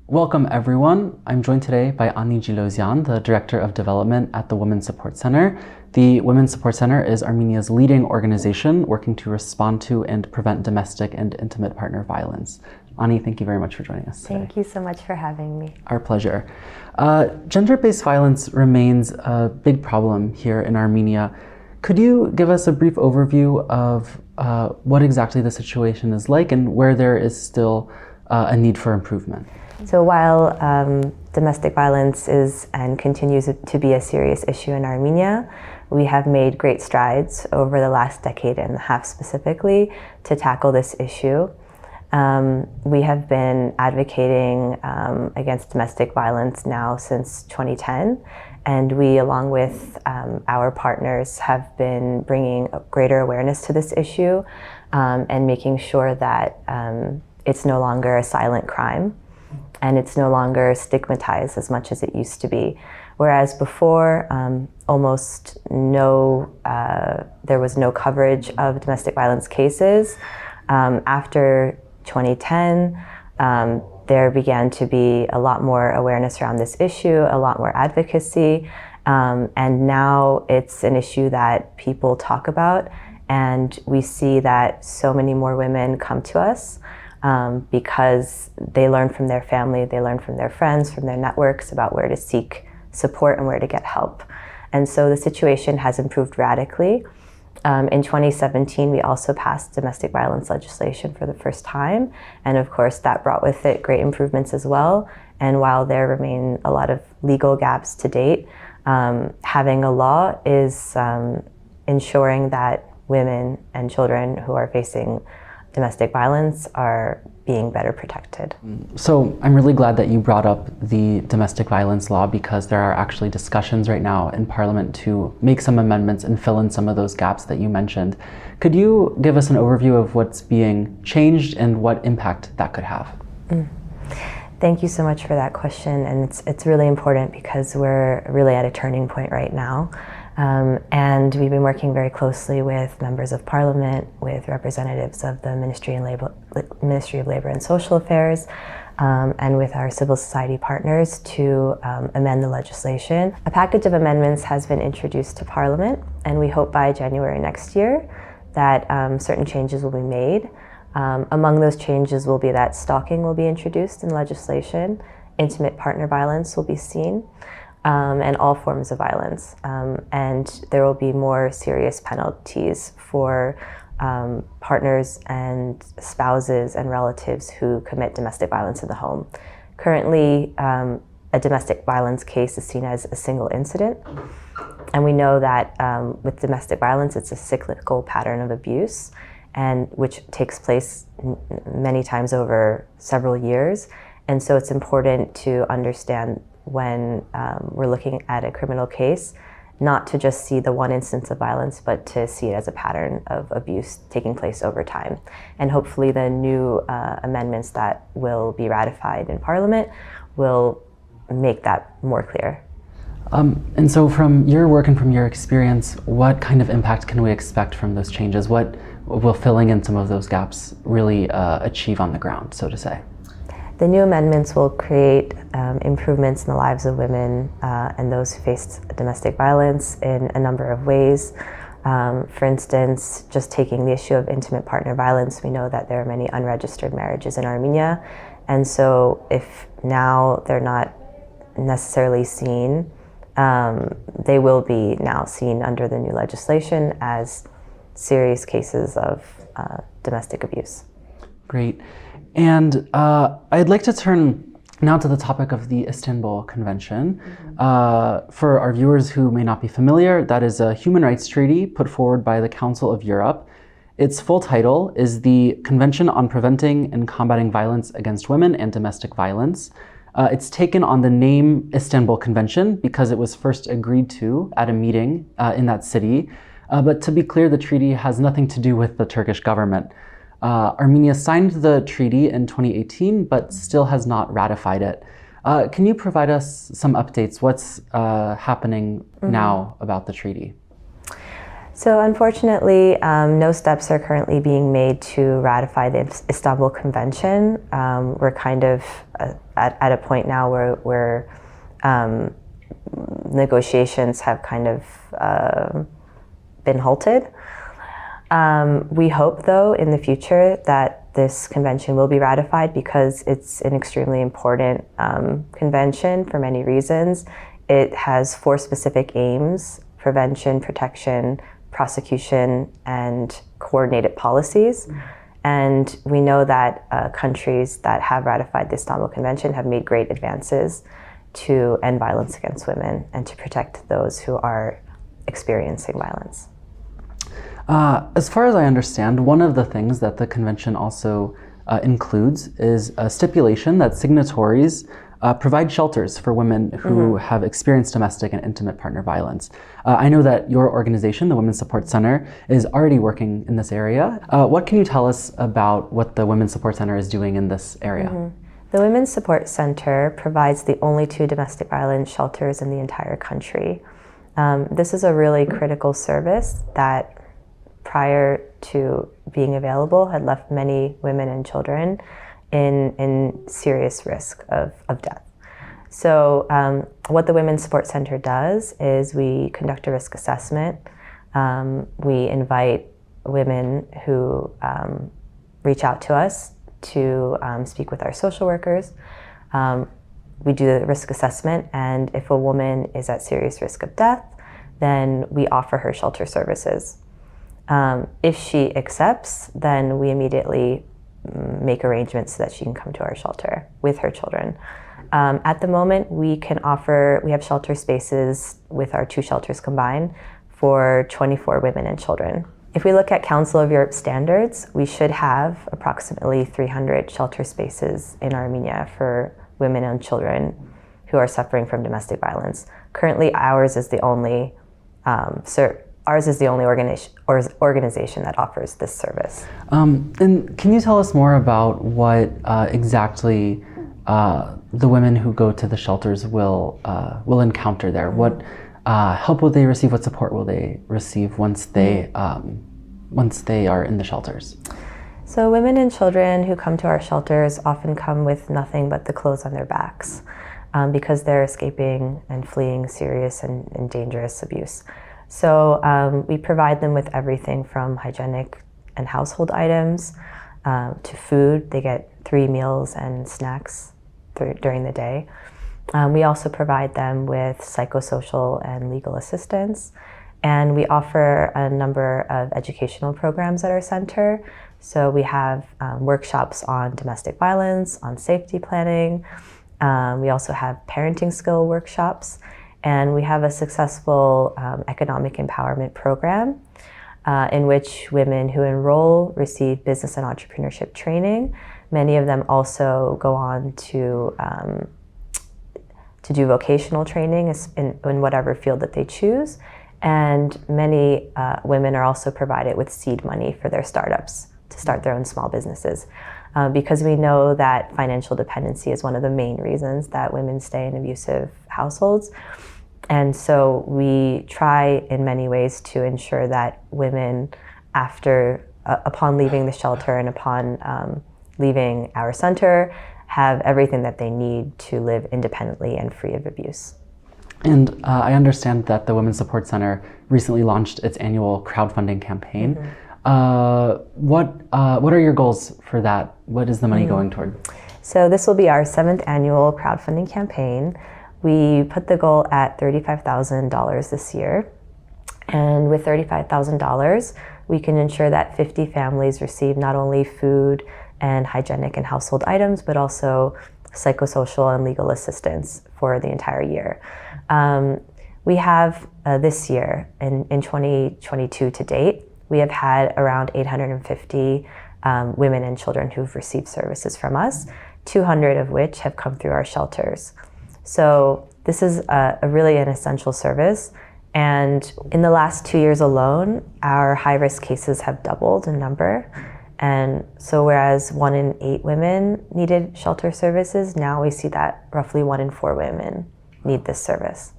Welcome everyone. I'm joined today by Jilozian, the Director of Development at the Women's Support Center. The Women's Support Center is Armenia's leading organization working to respond to and prevent domestic and intimate partner violence. Ani, thank you very much for joining us today. Thank you so much for having me. Our pleasure. Gender-based violence remains a big problem here in Armenia. Could you give us a brief overview of what exactly the situation is like and where there is still a need for improvement? So while domestic violence is and continues to be a serious issue in Armenia, we have made great strides over the last decade and a half specifically to tackle this issue. We have been advocating against domestic violence now since 2010, and we, along with our partners, have been bringing greater awareness to this issue and making sure that it's no longer a silent crime and it's no longer stigmatized as much as it used to be. Whereas before, there was no coverage of domestic violence cases. After 2010, there began to be a lot more awareness around this issue, a lot more advocacy, and now it's an issue that people talk about, and we see that so many more women come to us because they learn from their family, they learn from their friends, from their networks about where to seek support and where to get help. And so the situation has improved radically. In 2017, we also passed domestic violence legislation for the first time. And of course, that brought with it great improvements as well. And while there remain a lot of legal gaps to date, having a law is ensuring that women and children who are facing domestic violence are being better protected. So I'm really glad that you brought up the domestic violence law, because there are actually discussions right now in Parliament to make some amendments and fill in some of those gaps that you mentioned. Could you give us an overview of what's being changed and what impact that could have? Thank you so much for that question, and it's really important because we're really at a turning point right now. And we've been working very closely with members of Parliament, with representatives of the Ministry of Labor and Social Affairs, and with our civil society partners to amend the legislation. A package of amendments has been introduced to Parliament, and we hope by January next year that certain changes will be made. Among those changes will be that stalking will be introduced in legislation, intimate partner violence will be seen, and all forms of violence. And there will be more serious penalties for partners and spouses and relatives who commit domestic violence in the home. Currently, a domestic violence case is seen as a single incident. And we know that with domestic violence, it's a cyclical pattern of abuse, and which takes place many times over several years. And so it's important to understand when we're looking at a criminal case, not to just see the one instance of violence, but to see it as a pattern of abuse taking place over time. And hopefully the new amendments that will be ratified in Parliament will make that more clear. And so from your work and from your experience, what kind of impact can we expect from those changes? What will filling in some of those gaps really achieve on the ground, so to say? The new amendments will create improvements in the lives of women and those who face domestic violence in a number of ways. For instance, just taking the issue of intimate partner violence, we know that there are many unregistered marriages in Armenia. And so if now they're not necessarily seen, they will be now seen under the new legislation as serious cases of domestic abuse. Great. And I'd like to turn now to the topic of the Istanbul Convention. For our viewers who may not be familiar, that is a human rights treaty put forward by the Council of Europe. Its full title is the Convention on Preventing and Combating Violence Against Women and Domestic Violence. It's taken on the name Istanbul Convention because it was first agreed to at a meeting in that city. But to be clear, the treaty has nothing to do with the Turkish government. Armenia signed the treaty in 2018, but still has not ratified it. Can you provide us some updates? What's happening now about the treaty? So unfortunately, no steps are currently being made to ratify the Istanbul Convention. We're kind of at a point now where negotiations have kind of been halted. We hope, though, in the future that this convention will be ratified because it's an extremely important convention for many reasons. It has 4 specific aims: prevention, protection, prosecution, and coordinated policies. And we know that countries that have ratified the Istanbul Convention have made great advances to end violence against women and to protect those who are experiencing violence. As far as I understand, one of the things that the convention also includes is a stipulation that signatories provide shelters for women who have experienced domestic and intimate partner violence. I know that your organization, the Women's Support Center, is already working in this area. What can you tell us about what the Women's Support Center is doing in this area? The Women's Support Center provides the only 2 domestic violence shelters in the entire country. This is a really critical service that, prior to being available, had left many women and children in serious risk of death. So what the Women's Support Center does is we conduct a risk assessment. We invite women who reach out to us to speak with our social workers. We do the risk assessment, and if a woman is at serious risk of death, then we offer her shelter services. If she accepts, then we immediately make arrangements so that she can come to our shelter with her children. At the moment, we have shelter spaces with our 2 shelters combined for 24 women and children. If we look at Council of Europe standards, we should have approximately 300 shelter spaces in Armenia for women and children who are suffering from domestic violence. Currently, ours is the only organization that offers this service. And can you tell us more about what exactly the women who go to the shelters will encounter there? What help will they receive? What support will they receive once they are in the shelters? So women and children who come to our shelters often come with nothing but the clothes on their backs because they're escaping and fleeing serious and dangerous abuse. So we provide them with everything from hygienic and household items to food. They get 3 meals and snacks during the day. We also provide them with psychosocial and legal assistance. And we offer a number of educational programs at our center. So we have workshops on domestic violence, on safety planning. We also have parenting skill workshops. And we have a successful economic empowerment program in which women who enroll receive business and entrepreneurship training. Many of them also go on to do vocational training in whatever field that they choose. And many women are also provided with seed money for their startups to start their own small businesses. Because we know that financial dependency is one of the main reasons that women stay in abusive households. And so we try in many ways to ensure that women, upon leaving the shelter and upon leaving our center, have everything that they need to live independently and free of abuse. And I understand that the Women's Support Center recently launched its annual crowdfunding campaign. What are your goals for that? What is the money going toward? So this will be our 7th annual crowdfunding campaign. We put the goal at $35,000 this year. And with $35,000, we can ensure that 50 families receive not only food and hygienic and household items, but also psychosocial and legal assistance for the entire year. We have this year, in 2022 to date, we have had around 850 women and children who've received services from us, 200 of which have come through our shelters. So this is really an essential service. And in the last 2 years alone, our high-risk cases have doubled in number. And so whereas 1 in 8 women needed shelter services, now we see that roughly 1 in 4 women need this service.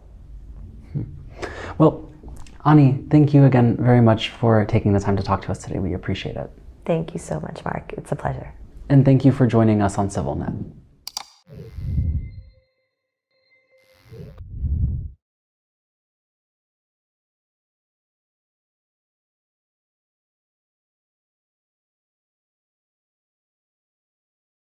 Well, Ani, thank you again very much for taking the time to talk to us today. We appreciate it. Thank you so much, Mark. It's a pleasure. And thank you for joining us on CivilNet.